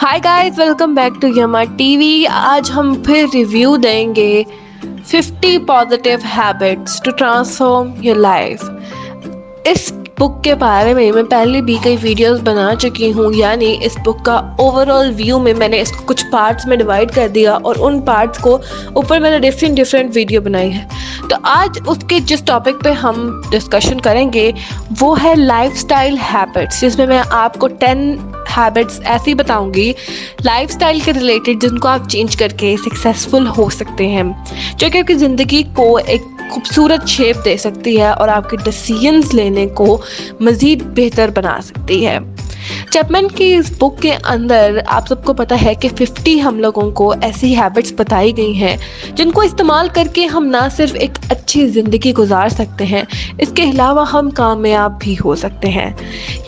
Hi guys, welcome back to Yama TV. आज हम फिर रिव्यू देंगे 50 positive habits to transform your life. इस बुक के बारे में मैं पहले भी कई वीडियोस बना चुकी हूँ, यानी इस बुक का ओवरऑल व्यू में मैंने इसको कुछ पार्ट्स में डिवाइड कर दिया और उन पार्ट्स को ऊपर मैंने डिफरेंट वीडियो बनाई है। तो आज उसके जिस टॉपिक पे हम डिस्कशन करेंगे वो है लाइफस्टाइल हैबिट्स, जिसमें मैं आपको 10 हैबिट्स ऐसी बताऊंगी लाइफस्टाइल के रिलेटेड जिनको आप चेंज करके सक्सेसफुल हो सकते हैं, जो कि आपकी ज़िंदगी को एक खूबसूरत शेप दे सकती है और आपके डिसीजंस लेने को मज़ीद बेहतर बना सकती है। चैपमैन की इस बुक के अंदर आप सबको पता है कि 50 हम लोगों को ऐसी हैबिट्स बताई गई हैं जिनको इस्तेमाल करके हम ना सिर्फ एक अच्छी ज़िंदगी गुजार सकते हैं, इसके अलावा हम कामयाब भी हो सकते हैं।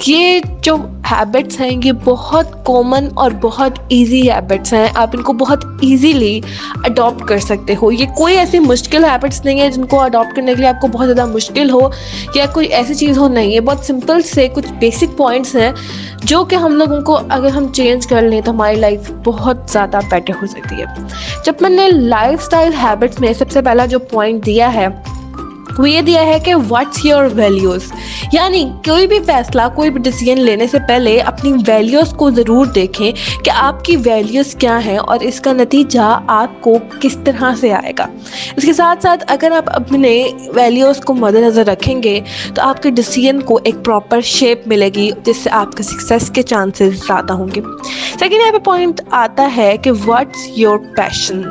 ये जो हैबिट्स हैं ये बहुत कॉमन और बहुत इजी हैबिट्स हैं, आप इनको बहुत इजीली अडॉप्ट कर सकते हो। ये कोई ऐसी मुश्किल हैबिट्स नहीं है जिनको अडॉप्ट करने के लिए आपको बहुत ज़्यादा मुश्किल हो या कोई ऐसी चीज़ हो, नहीं है। बहुत सिंपल से कुछ बेसिक पॉइंट्स हैं जो कि हम लोगों को अगर हम चेंज कर लें तो हमारी लाइफ बहुत ज़्यादा बेटर हो सकती है। जब मैंने लाइफस्टाइल हैबिट्स में सबसे पहला जो पॉइंट दिया है वो ये दिया है कि व्हाट्स योर वैल्यूज़, यानी कोई भी फैसला, कोई भी डिसीजन लेने से पहले अपनी वैल्यूज़ को ज़रूर देखें कि आपकी वैल्यूज़ क्या हैं और इसका नतीजा आपको किस तरह से आएगा। इसके साथ साथ अगर आप अपने वैल्यूज़ को मद्देनज़र रखेंगे तो आपके डिसीजन को एक प्रॉपर शेप मिलेगी जिससे आपके सक्सेस के चांसेस ज़्यादा होंगे। सेकेंड यहाँ पे पॉइंट आता है कि व्हाट्स योर पैशन।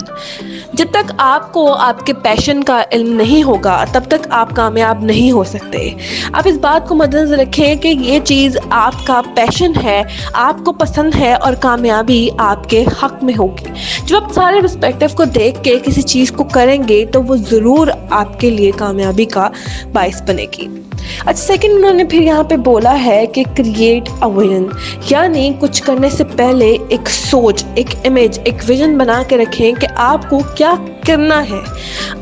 जब तक आपको आपके पैशन का इल्म नहीं होगा तब तक आप कामयाब नहीं हो सकते। आप इस बात को मद्देनज़र रखें कि ये चीज़ आपका पैशन है, आपको पसंद है और कामयाबी आपके हक में होगी। जब आप सारे पर्सपेक्टिव को देख के किसी चीज़ को करेंगे तो वो ज़रूर आपके लिए कामयाबी का बाइस बनेगी। अच्छा, सेकंड उन्होंने फिर यहाँ पे बोला है कि क्रिएट अ विजन, यानी कुछ करने से पहले एक सोच, एक इमेज, एक विजन बना के रखें कि आपको क्या करना है,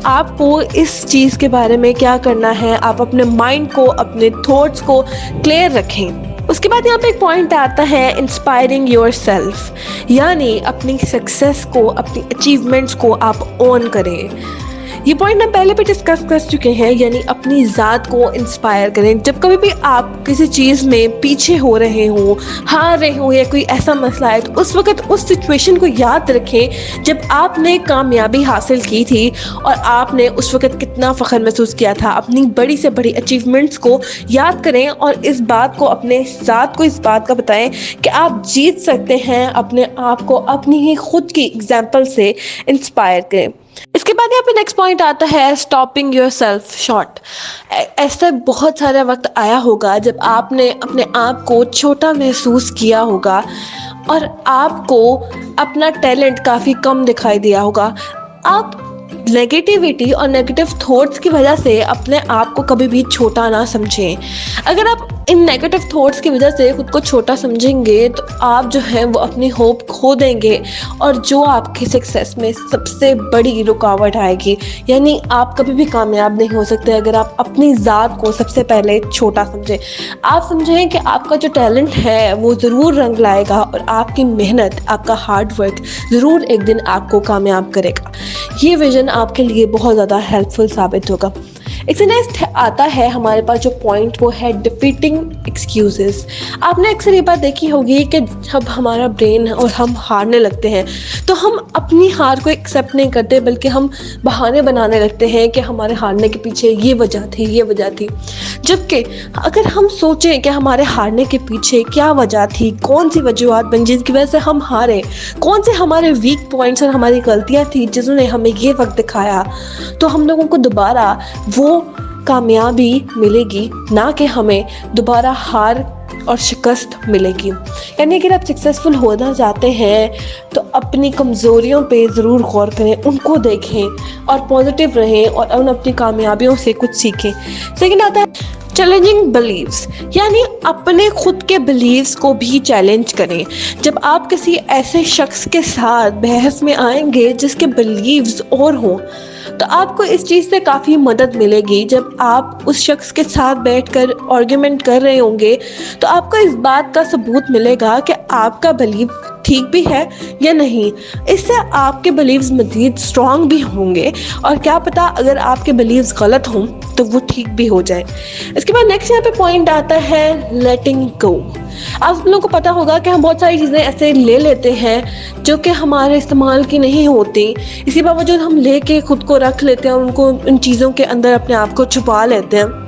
आपको इस चीज़ के बारे में क्या करना है। आप अपने माइंड को, अपने थॉट्स को क्लियर रखें। उसके बाद यहाँ पे एक पॉइंट आता है इंस्पायरिंग योर सेल्फ, यानी अपनी सक्सेस को, अपनी अचीवमेंट्स को आप ओन करें। ये पॉइंट हम पहले भी डिस्कस कर चुके हैं, यानी अपनी ज़ात को इंस्पायर करें। जब कभी भी आप किसी चीज़ में पीछे हो रहे हो, हार रहे हो या कोई ऐसा मसला है तो उस वक्त उस सिचुएशन को याद रखें जब आपने कामयाबी हासिल की थी और आपने उस वक्त कितना फ़ख्र महसूस किया था। अपनी बड़ी से बड़ी अचीवमेंट्स को याद करें और इस बात को अपने ज़ात को इस बात का बताएं कि आप जीत सकते हैं। अपने आप को अपनी ही खुद की एग्जाम्पल से इंस्पायर करें। इसके बाद यहाँ पे नेक्स्ट पॉइंट आता है स्टॉपिंग योर सेल्फ शॉर्ट। ऐसा बहुत सारा वक्त आया होगा जब आपने अपने आप को छोटा महसूस किया होगा और आपको अपना टैलेंट काफ़ी कम दिखाई दिया होगा। आप नेगेटिविटी और नेगेटिव थॉट्स की वजह से अपने आप को कभी भी छोटा ना समझें। अगर आप इन नेगेटिव थॉट्स की वजह से खुद को छोटा समझेंगे तो आप जो है वो अपनी होप खो देंगे और जो आपकी सक्सेस में सबसे बड़ी रुकावट आएगी, यानी आप कभी भी कामयाब नहीं हो सकते अगर आप अपनी ज़ात को सबसे पहले छोटा समझें। आप समझें कि आपका जो टैलेंट है वो ज़रूर रंग लाएगा और आपकी मेहनत, आपका हार्ड वर्क ज़रूर एक दिन आपको कामयाब करेगा। ये विजन आपके लिए बहुत ज़्यादा हेल्पफुल साबित होगा। इससे नेक्स्ट आता है हमारे पास जो पॉइंट वो है डिफीटिंग एक्सक्यूजेस। आपने अक्सर ये बात देखी होगी कि जब हमारा ब्रेन और हम हारने लगते हैं तो हम अपनी हार को एक्सेप्ट नहीं करते बल्कि हम बहाने बनाने लगते हैं कि हमारे हारने के पीछे ये वजह थी, ये वजह थी। जबकि अगर हम सोचें कि हमारे हारने के पीछे क्या वजह थी, कौन सी वजूहत बन जिसकी वजह से हम हारे, कौन से हमारे वीक पॉइंट्स और हमारी गलतियाँ थी जिन्होंने हमें ये वक्त दिखाया, तो हम लोगों को दोबारा वो कामयाबी मिलेगी, ना कि हमें दोबारा हार और शिकस्त मिलेगी। यानी अगर आप सक्सेसफुल होना चाहते हैं तो अपनी कमज़ोरियों पे ज़रूर गौर करें, उनको देखें और पॉजिटिव रहें और उन अपनी कामयाबियों से कुछ सीखें। सेकंड आता है चैलेंजिंग बिलीव्स, यानी अपने खुद के बिलीव्स को भी चैलेंज करें। जब आप किसी ऐसे शख्स के साथ बहस में आएंगे जिसके बिलीव्स और हों तो आपको इस चीज़ से काफ़ी मदद मिलेगी। जब आप उस शख्स के साथ बैठकर आर्ग्यूमेंट कर रहे होंगे तो आपको इस बात का सबूत मिलेगा कि आपका बिलीव ٹھیک بھی ہے یا نہیں. اس سے آپ کے بلیوز مزید اسٹرانگ بھی ہوں گے اور کیا پتا اگر آپ کے بلیوز غلط ہوں تو وہ ٹھیک بھی ہو جائے. اس کے بعد نیکسٹ یہاں پہ پوائنٹ آتا ہے لیٹنگ گو. آپ لوگوں کو پتا ہوگا کہ ہم بہت ساری چیزیں ایسے لے لیتے ہیں جو کہ ہمارے استعمال کی نہیں ہوتی, اسی باوجود ہم لے کے خود کو رکھ لیتے ہیں اور ان چیزوں کے اندر اپنے آپ کو چھپا لیتے ہیں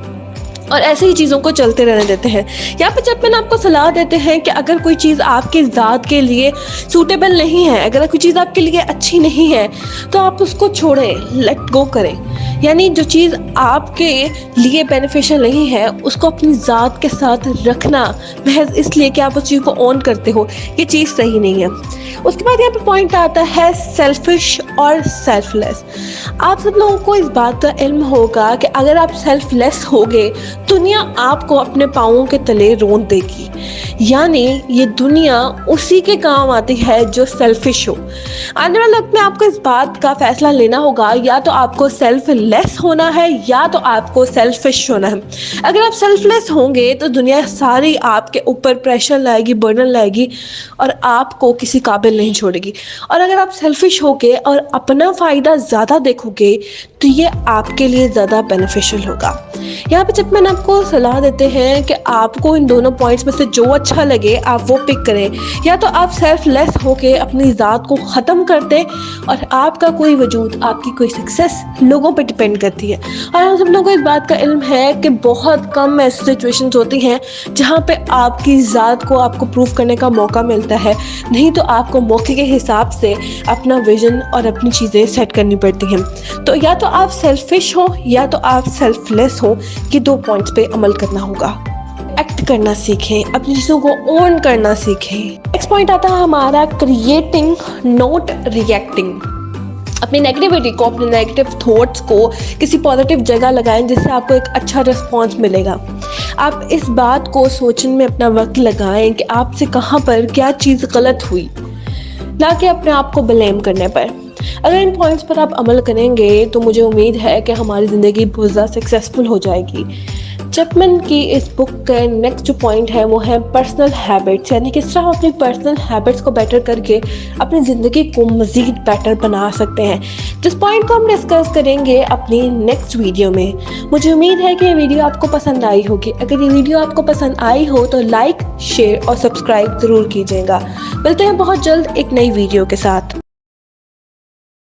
اور ایسے ہی چیزوں کو چلتے رہنے دیتے ہیں. یہاں پہ جب میں آپ کو صلاح دیتے ہیں کہ اگر کوئی چیز آپ کی ذات کے لیے سوٹیبل نہیں ہے, اگر کوئی چیز آپ کے لیے اچھی نہیں ہے تو آپ اس کو چھوڑیں, لیٹ گو کریں. یعنی جو چیز آپ کے لیے بینیفیشل نہیں ہے اس کو اپنی ذات کے ساتھ رکھنا محض اس لیے کہ آپ اس چیز کو اون کرتے ہو, یہ چیز صحیح نہیں ہے. اس کے بعد یہاں پہ پوائنٹ آتا ہے سیلفش اور سیلف لیس. آپ سب لوگوں کو اس بات کا علم ہوگا کہ اگر آپ سیلف لیس ہوگے دنیا آپ کو اپنے پاؤں کے تلے رون دے گی. یعنی یہ دنیا اسی کے کام آتی ہے جو سیلفش ہو. آنے والے وقت میں آپ کو اس بات کا فیصلہ لینا ہوگا, یا تو آپ کو سیلف لیس ہونا ہے یا تو آپ کو سیلفش ہونا ہے. اگر آپ سیلف لیس ہوں گے تو دنیا ساری آپ کے اوپر پریشر لائے گی, برڈن لائے گی اور آپ کو کسی قابل نہیں چھوڑے گی. اور اگر آپ سیلفش ہوگے اور اپنا فائدہ زیادہ دیکھو گے تو یہ آپ کے لیے زیادہ بینیفیشل ہوگا. یہاں پہ جب میں نے آپ کو صلاح دیتے ہیں کہ آپ کو ان دونوں پوائنٹس میں سے جو اچھا لگے آپ وہ پک کریں, یا تو آپ سیلف لیس ہو کے اپنی ذات کو ختم کر دیں اور آپ کا کوئی وجود, آپ کی کوئی سکسیس لوگوں پہ ڈپینڈ کرتی ہے. اور ہم سب لوگوں کو اس بات کا علم ہے کہ بہت کم ایسی سچویشنز ہوتی ہیں جہاں پہ آپ کی ذات کو آپ کو پروف کرنے کا موقع ملتا ہے, نہیں تو آپ کو موقع کے حساب سے اپنا ویژن اور اپنی چیزیں سیٹ کرنی پڑتی ہیں. تو یا تو آپ سیلفش ہو یا تو آپ سیلف لیس ہو, یہ دو پوائنٹس پہ عمل کرنا ہوگا. ایکٹ کرنا سیکھیں, اپنی چیزوں کو اون کرنا سیکھیں. نیکسٹ پوائنٹ آتا ہے ہمارا کریٹنگ نوٹ ریئیکٹنگ. اپنی نیگیٹیوٹی کو, اپنے نیگیٹو تھاٹس کو کسی پازیٹیو جگہ لگائیں جس سے آپ کو ایک اچھا رسپانس ملے گا. آپ اس بات کو سوچنے میں اپنا وقت لگائیں کہ آپ سے کہاں پر کیا چیز غلط ہوئی, نہ کہ اپنے آپ کو بلیم کرنے پر. اگر ان پوائنٹس پر آپ عمل کریں گے تو مجھے امید ہے کہ ہماری زندگی بہت زیادہ سکسیزفل ہو جائے گی. چیپمن کی اس بک کا نیکسٹ جو پوائنٹ ہے وہ ہے پرسنل ہیبٹس, یعنی کس طرح ہم اپنی پرسنل ہیبٹس کو بیٹر کر کے اپنی زندگی کو مزید بیٹر بنا سکتے ہیں, جس پوائنٹ کو ہم ڈسکس کریں گے اپنی نیکسٹ ویڈیو میں. مجھے امید ہے کہ یہ ویڈیو آپ کو پسند آئی ہوگی. اگر یہ ویڈیو آپ کو پسند آئی ہو تو لائک, شیئر اور سبسکرائب ضرور کیجیے گا. ملتے ہیں بہت جلد ایک نئی ویڈیو کے ساتھ.